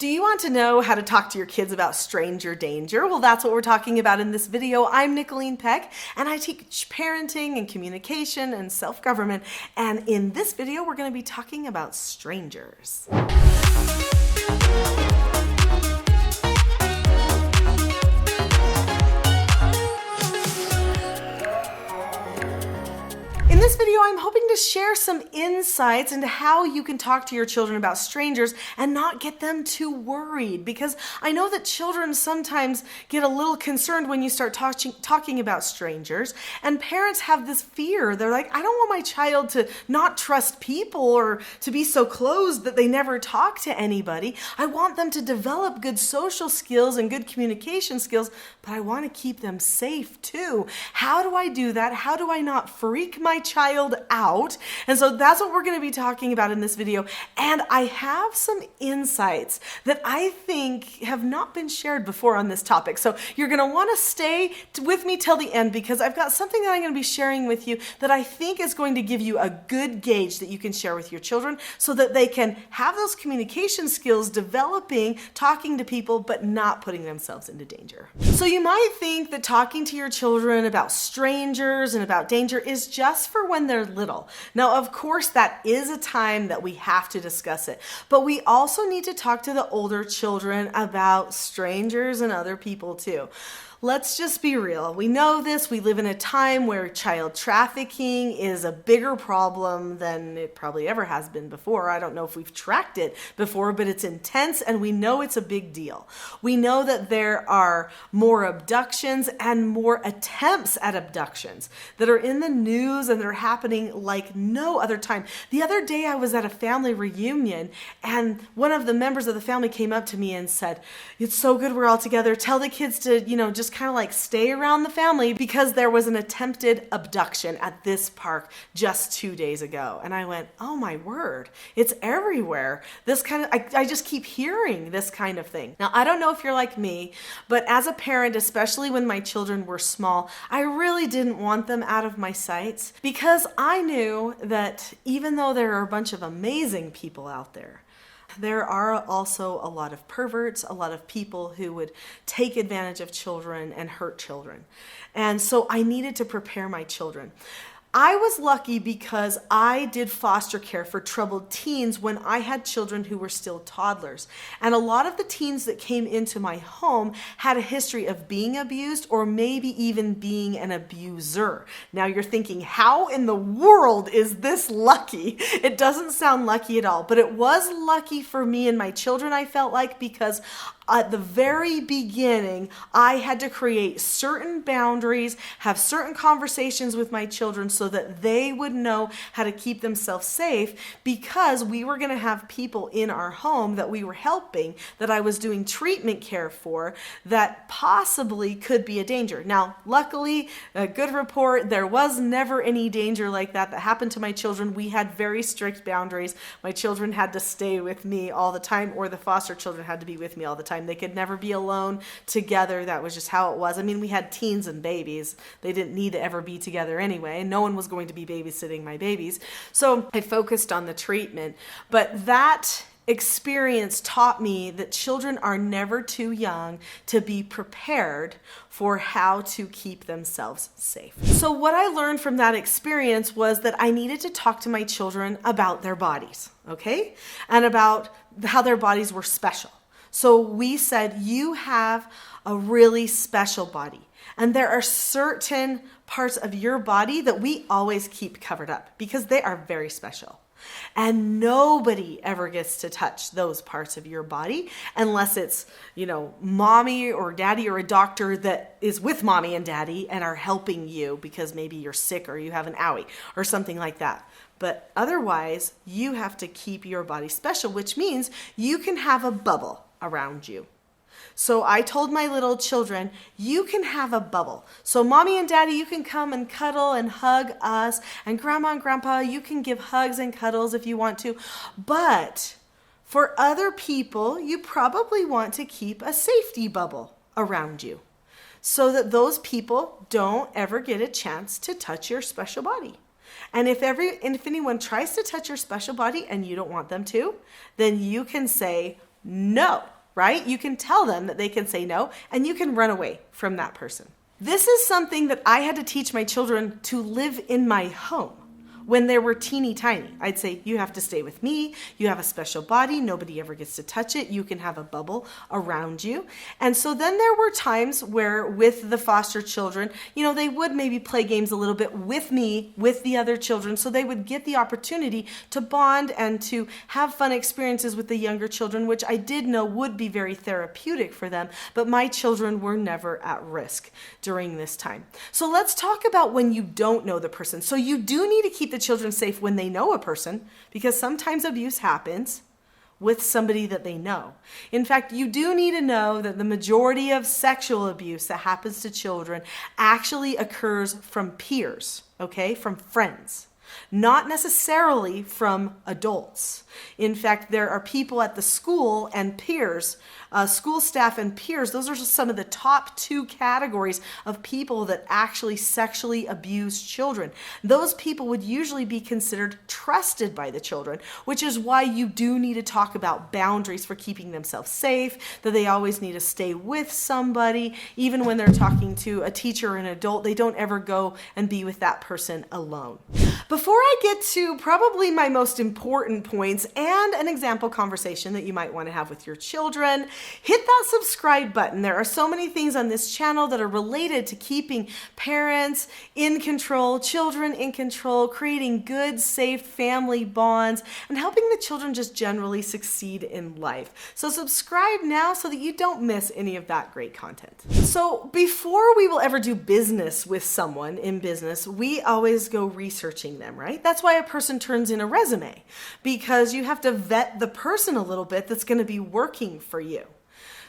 Do you want to know how to talk to your kids about stranger danger? Well, that's what we're talking about in this video. I'm Nicholeen Peck, and I teach parenting and communication and self-government. And in this video, we're going to be talking about strangers. In this video, I'm hoping to share some insights into how you can talk to your children about strangers and not get them too worried, because I know that children sometimes get a little concerned when you start talking about strangers, and parents have this fear. They're like, I don't want my child to not trust people or to be so closed that they never talk to anybody. I want them to develop good social skills and good communication skills, but I want to keep them safe too. How do I do that? How do I not freak my child out? And so that's what we're going to be talking about in this video. And I have some insights that I think have not been shared before on this topic. So you're going to want to stay with me till the end, because I've got something that I'm going to be sharing with you that I think is going to give you a good gauge that you can share with your children so that they can have those communication skills developing, talking to people, but not putting themselves into danger. So you might think that talking to your children about strangers and about danger is just for when they're little. Now, of course, that is a time that we have to discuss it, but we also need to talk to the older children about strangers and other people too. Let's just be real. We know this. We live in a time where child trafficking is a bigger problem than it probably ever has been before. I don't know if we've tracked it before, but it's intense and we know it's a big deal. We know that there are more abductions and more attempts at abductions that are in the news, and they're happening like no other time. The other day I was at a family reunion, and one of the members of the family came up to me and said, "It's so good we're all together. Tell the kids to, just kind of like stay around the family because there was an attempted abduction at this park just 2 days ago." And I went, oh my word, it's everywhere. This kind of, I just keep hearing this kind of thing. Now, I don't know if you're like me, but as a parent, especially when my children were small, I really didn't want them out of my sights, because I knew that even though there are a bunch of amazing people out there, there are also a lot of perverts, a lot of people who would take advantage of children and hurt children. And so I needed to prepare my children. I was lucky because I did foster care for troubled teens when I had children who were still toddlers. And a lot of the teens that came into my home had a history of being abused or maybe even being an abuser. Now you're thinking, how in the world is this lucky? It doesn't sound lucky at all, but it was lucky for me and my children, I felt like, because at the very beginning, I had to create certain boundaries, have certain conversations with my children so that they would know how to keep themselves safe, because we were going to have people in our home that we were helping, that I was doing treatment care for, that possibly could be a danger. Now, luckily, a good report, there was never any danger like that happened to my children. We had very strict boundaries. My children had to stay with me all the time, or the foster children had to be with me all the time. They could never be alone together. That was just how it was. I mean, we had teens and babies. They didn't need to ever be together anyway. No one was going to be babysitting my babies. So I focused on the treatment. But that experience taught me that children are never too young to be prepared for how to keep themselves safe. So what I learned from that experience was that I needed to talk to my children about their bodies, okay? And about how their bodies were special. So we said, you have a really special body, and there are certain parts of your body that we always keep covered up because they are very special. And nobody ever gets to touch those parts of your body unless it's, mommy or daddy or a doctor that is with mommy and daddy and are helping you because maybe you're sick or you have an owie or something like that. But otherwise, you have to keep your body special, which means you can have a bubble around you. So I told my little children, you can have a bubble. So mommy and daddy, you can come and cuddle and hug us. And grandma and grandpa, you can give hugs and cuddles if you want to. But for other people, you probably want to keep a safety bubble around you so that those people don't ever get a chance to touch your special body. And if anyone tries to touch your special body and you don't want them to, then you can say, no, right? You can tell them that they can say no, and you can run away from that person. This is something that I had to teach my children to live in my home. When they were teeny tiny, I'd say, you have to stay with me. You have a special body. Nobody ever gets to touch it. You can have a bubble around you. And so then there were times where with the foster children, they would maybe play games a little bit with me, with the other children. So they would get the opportunity to bond and to have fun experiences with the younger children, which I did know would be very therapeutic for them. But my children were never at risk during this time. So let's talk about when you don't know the person. So you do need to keep the children safe when they know a person, because sometimes abuse happens with somebody that they know. In fact, you do need to know that the majority of sexual abuse that happens to children actually occurs from peers, okay, from friends, not necessarily from adults. In fact, there are people at the school and peers, school staff and peers. Those are just some of the top 2 categories of people that actually sexually abuse children. Those people would usually be considered trusted by the children, which is why you do need to talk about boundaries for keeping themselves safe, that they always need to stay with somebody. Even when they're talking to a teacher or an adult, they don't ever go and be with that person alone. Before I get to probably my most important points and an example conversation that you might want to have with your children, hit that subscribe button. There are so many things on this channel that are related to keeping parents in control, children in control, creating good, safe family bonds, and helping the children just generally succeed in life. So subscribe now so that you don't miss any of that great content. So before we will ever do business with someone in business, we always go researching them, right? That's why a person turns in a resume, because you have to vet the person a little bit that's going to be working for you.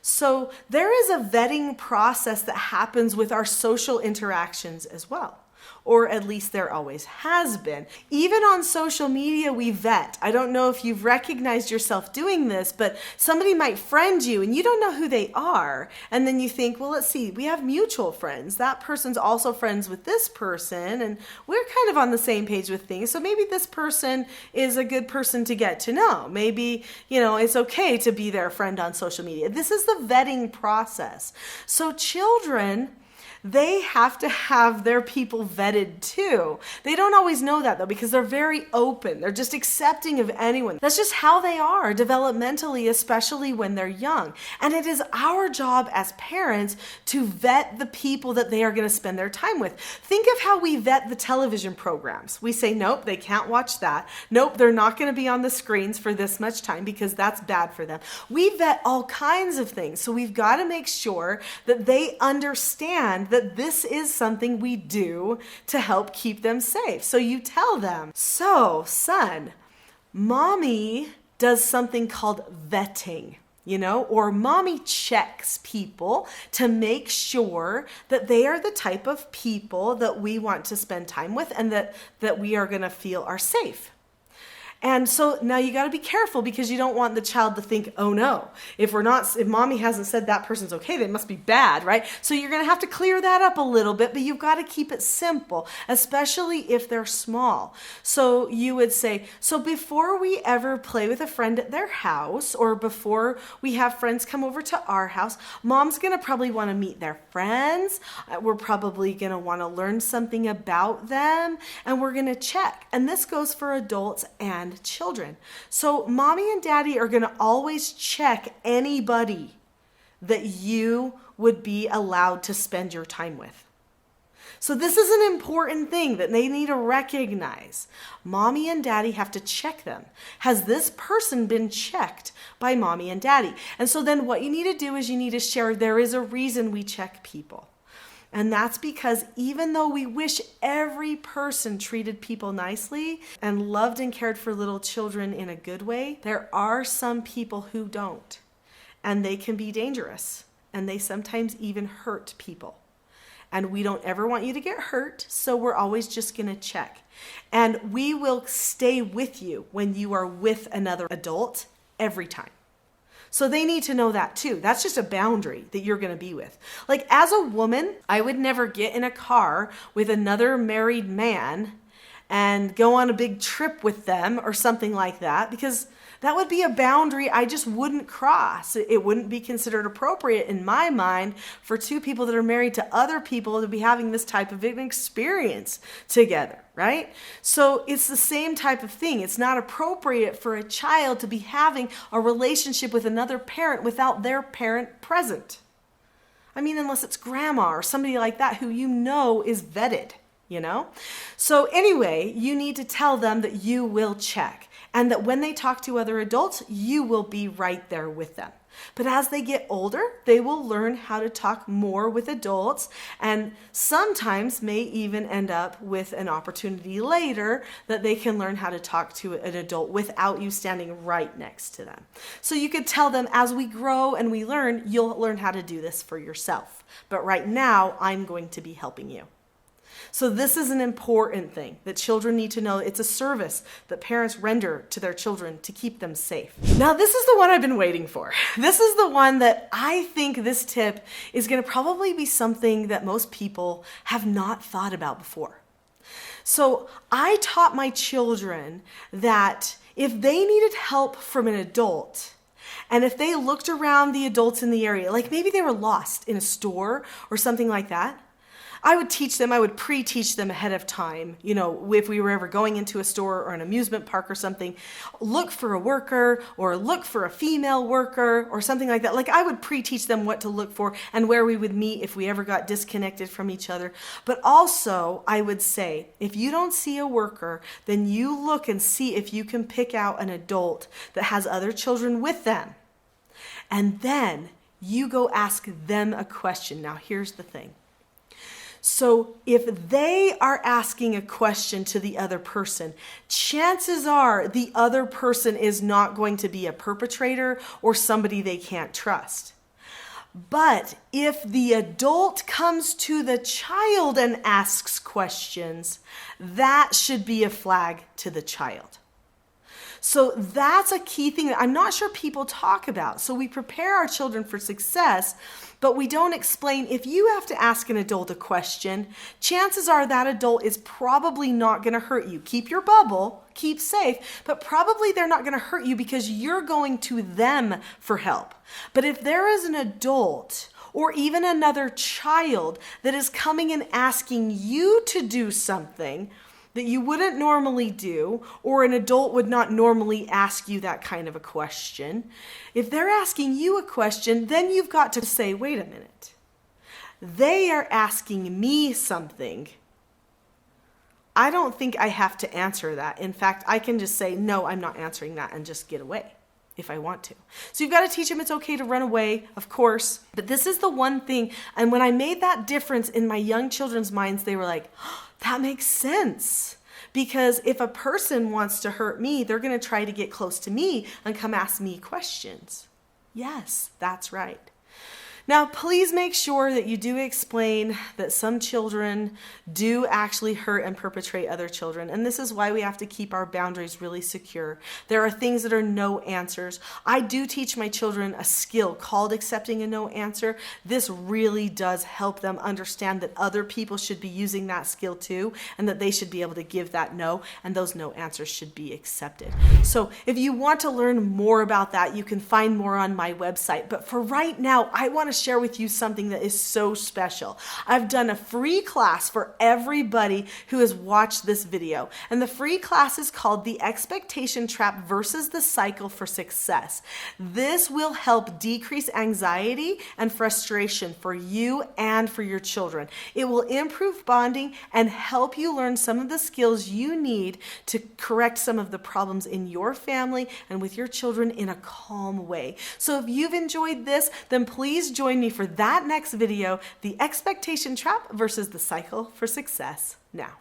So there is a vetting process that happens with our social interactions as well. Or at least there always has been. Even on social media, we vet. I don't know if you've recognized yourself doing this, but somebody might friend you and you don't know who they are. And then you think, well, let's see, we have mutual friends. That person's also friends with this person, and we're kind of on the same page with things. So maybe this person is a good person to get to know. Maybe, it's okay to be their friend on social media. This is the vetting process. So children, they have to have their people vetted too. They don't always know that though, because they're very open. They're just accepting of anyone. That's just how they are developmentally, especially when they're young. And it is our job as parents to vet the people that they are going to spend their time with. Think of how we vet the television programs. We say, nope, they can't watch that. Nope, they're not going to be on the screens for this much time because that's bad for them. We vet all kinds of things. So we've got to make sure that they understand that this is something we do to help keep them safe. So you tell them, so son, mommy does something called vetting, or mommy checks people to make sure that they are the type of people that we want to spend time with and that we are going to feel are safe. And so now you got to be careful, because you don't want the child to think, oh no, if mommy hasn't said that person's okay, they must be bad, right? So you're going to have to clear that up a little bit, but you've got to keep it simple, especially if they're small. So you would say, so before we ever play with a friend at their house, or before we have friends come over to our house, mom's going to probably want to meet their friends. We're probably going to want to learn something about them, and we're going to check. And this goes for adults and children. So mommy and daddy are going to always check anybody that you would be allowed to spend your time with. So this is an important thing that they need to recognize. Mommy and daddy have to check them. Has this person been checked by mommy and daddy? And so then what you need to do is you need to share, there is a reason we check people. And that's because even though we wish every person treated people nicely and loved and cared for little children in a good way, there are some people who don't. And they can be dangerous. And they sometimes even hurt people. And we don't ever want you to get hurt, so we're always just going to check. And we will stay with you when you are with another adult every time. So they need to know that too. That's just a boundary that you're going to be with. Like as a woman, I would never get in a car with another married man and go on a big trip with them or something like that, because That would be a boundary I just wouldn't cross. It wouldn't be considered appropriate in my mind for two people that are married to other people to be having this type of an experience together, right? So it's the same type of thing. It's not appropriate for a child to be having a relationship with another parent without their parent present. I mean, unless it's grandma or somebody like that who you know is vetted, you know? So anyway, you need to tell them that you will check. And that when they talk to other adults, you will be right there with them. But as they get older, they will learn how to talk more with adults, and sometimes may even end up with an opportunity later that they can learn how to talk to an adult without you standing right next to them. So you could tell them, as we grow and we learn, you'll learn how to do this for yourself. But right now, I'm going to be helping you. So this is an important thing that children need to know. It's a service that parents render to their children to keep them safe. Now, this is the one I've been waiting for. This is the one that I think this tip is going to probably be something that most people have not thought about before. So I taught my children that if they needed help from an adult, and if they looked around the adults in the area, like maybe they were lost in a store or something like that, I would pre-teach them ahead of time, you know, if we were ever going into a store or an amusement park or something, look for a worker or look for a female worker or something like that. Like I would pre-teach them what to look for and where we would meet if we ever got disconnected from each other. But also I would say, if you don't see a worker, then you look and see if you can pick out an adult that has other children with them. And then you go ask them a question. Now here's the thing. So if they are asking a question to the other person, chances are the other person is not going to be a perpetrator or somebody they can't trust. But if the adult comes to the child and asks questions, that should be a flag to the child. So that's a key thing that I'm not sure people talk about. So we prepare our children for success, but we don't explain if you have to ask an adult a question, chances are that adult is probably not going to hurt you. Keep your bubble, keep safe, but probably they're not going to hurt you because you're going to them for help. But if there is an adult or even another child that is coming and asking you to do something that you wouldn't normally do, or an adult would not normally ask you that kind of a question. If they're asking you a question, then you've got to say, wait a minute. They are asking me something. I don't think I have to answer that. In fact, I can just say, no, I'm not answering that and just get away if I want to. So you've got to teach them it's okay to run away, of course. But this is the one thing. And when I made that difference in my young children's minds, they were like, oh, that makes sense. Because if a person wants to hurt me, they're going to try to get close to me and come ask me questions. Yes, that's right. Now, please make sure that you do explain that some children do actually hurt and perpetrate other children. And this is why we have to keep our boundaries really secure. There are things that are no answers. I do teach my children a skill called accepting a no answer. This really does help them understand that other people should be using that skill too, and that they should be able to give that no, and those no answers should be accepted. So if you want to learn more about that, you can find more on my website. But for right now, I want to share with you something that is so special. I've done a free class for everybody who has watched this video. And the free class is called The Expectation Trap versus the Cycle for Success. This will help decrease anxiety and frustration for you and for your children. It will improve bonding and help you learn some of the skills you need to correct some of the problems in your family and with your children in a calm way. So if you've enjoyed this, then please join me for that next video, The Expectation Trap versus the Cycle for Success now.